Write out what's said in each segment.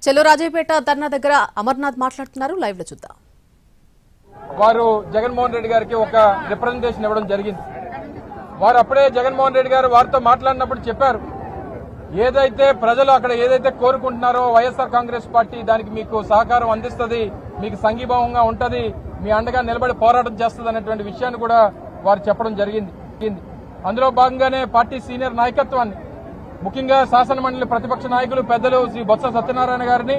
చెల్లో రాజేపేట ధర్నా దగ్గర అమర్నాథ్ మాట్లాడుతున్నారు. లైవ్ లో చూద్దాం. వారు జగన్మోహన్ రెడ్డి గారికి ఒక రిప్రజెంటేషన్ ఇవ్వడం జరిగింది. వారు అప్పుడే జగన్మోహన్ రెడ్డి గారు వారితో మాట్లాడినప్పుడు చెప్పారు, ఏదైతే ప్రజలు అక్కడ ఏదైతే కోరుకుంటున్నారో వైఎస్ఆర్ కాంగ్రెస్ పార్టీ దానికి మీకు సహకారం అందిస్తుంది, మీకు సంఘీభావంగా ఉంటది, మీ అండగా నిలబడి పోరాటం చేస్తుంది అనేటువంటి విషయాన్ని కూడా వారు చెప్పడం జరిగింది. అందులో భాగంగానే పార్టీ సీనియర్ నాయకత్వాన్ని, ముఖ్యంగా శాసనమండలి ప్రతిపక్ష నాయకులు పెద్దలు శ్రీ బొత్స సత్యనారాయణ గారిని,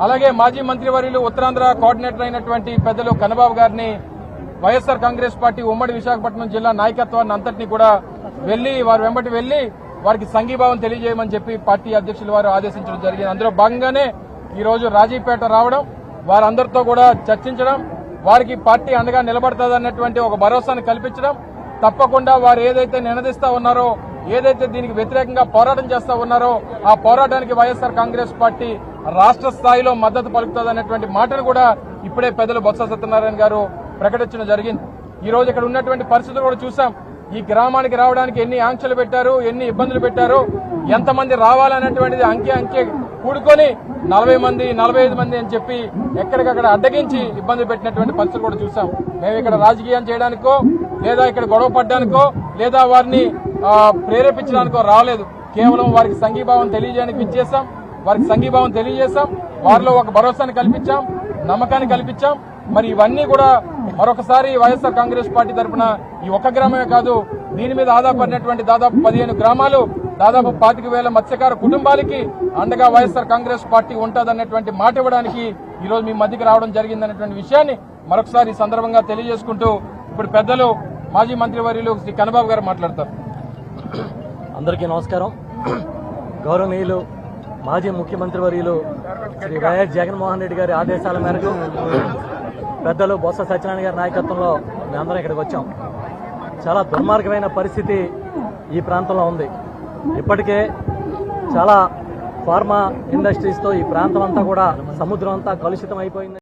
అలాగే మాజీ మంత్రివర్యులు ఉత్తరాంధ్ర కోఆర్డినేటర్ అయినటువంటి పెద్దలు కన్నబాబు గారిని, వైఎస్ఆర్ కాంగ్రెస్ పార్టీ ఉమ్మడి విశాఖపట్నం జిల్లా నాయకత్వాన్ని అంతటినీ కూడా వారి వెంబటి వెళ్లి వారికి సంఘీభావం తెలియజేయమని చెప్పి పార్టీ అధ్యక్షులు వారు ఆదేశించడం జరిగింది. అందులో భాగంగానే ఈ రోజు రాజీపేట రావడం, వారందరితో కూడా చర్చించడం, వారికి పార్టీ అండగా నిలబడతాదన్నటువంటి ఒక భరోసాను కల్పించడం, తప్పకుండా వారు ఏదైతే నినదిస్తా ఉన్నారో, ఏదైతే దీనికి వ్యతిరేకంగా పోరాటం చేస్తా ఉన్నారో ఆ పోరాటానికి వైఎస్ఆర్ కాంగ్రెస్ పార్టీ రాష్ట్ర స్థాయిలో మద్దతు పలుకుతుందనేటువంటి మాటను కూడా ఇప్పుడే పెద్దలు బొత్స సత్యనారాయణ గారు ప్రకటించడం జరిగింది. ఈ రోజు ఇక్కడ ఉన్నటువంటి పరిస్థితులు కూడా చూసాం. ఈ గ్రామానికి రావడానికి ఎన్ని ఆంక్షలు పెట్టారు, ఎన్ని ఇబ్బందులు పెట్టారు, ఎంతమంది రావాలనేటువంటిది అంకె కూడుకొని 40 మంది 45 మంది అని చెప్పి ఎక్కడికక్కడ అడ్డగించి ఇబ్బంది పెట్టినటువంటి పరిస్థితులు కూడా చూసాం. మేము ఇక్కడ రాజకీయం చేయడానికో, లేదా ఇక్కడ గొడవ పడ్డానికో, లేదా వారిని ప్రేరేపించడానికో రాలేదు. కేవలం వారికి సంఘీభావం తెలియజేయడానికి ఇచ్చేసాం, వారికి సంఘీభావం తెలియజేశాం, వారిలో ఒక భరోసాను కల్పించాం, నమ్మకాన్ని కల్పించాం. మరి ఇవన్నీ కూడా మరొకసారి వైఎస్ఆర్ కాంగ్రెస్ పార్టీ తరఫున ఈ ఒక్క గ్రామమే కాదు, దీని మీద ఆధారపడినటువంటి దాదాపు 15 గ్రామాలు, దాదాపు 25,000 మత్స్యకార కుటుంబాలకి అండగా వైఎస్ఆర్ కాంగ్రెస్ పార్టీ ఉంటుందన్నటువంటి మాట ఇవ్వడానికి ఈ రోజు మీ మధ్యకి రావడం జరిగిందనేటువంటి విషయాన్ని మరొకసారి ఈ సందర్భంగా తెలియజేసుకుంటూ ఇప్పుడు పెద్దలు మాజీ మంత్రివర్యులు శ్రీ కన్నబాబు గారు మాట్లాడతారు. అందరికీ నమస్కారం. గౌరవనీయులు మాజీ ముఖ్యమంత్రి వర్యులు శ్రీ వైఎస్ జగన్మోహన్ రెడ్డి గారి ఆదేశాల మేరకు పెద్దలు బొత్స సత్యనారాయణ గారి నాయకత్వంలో మేమందరం ఇక్కడికి వచ్చాం. చాలా దుర్మార్గమైన పరిస్థితి ఈ ప్రాంతంలో ఉంది. ఇప్పటికే చాలా ఫార్మా ఇండస్ట్రీస్తో ఈ ప్రాంతం అంతా కూడా, సముద్రం అంతా కలుషితం అయిపోయింది.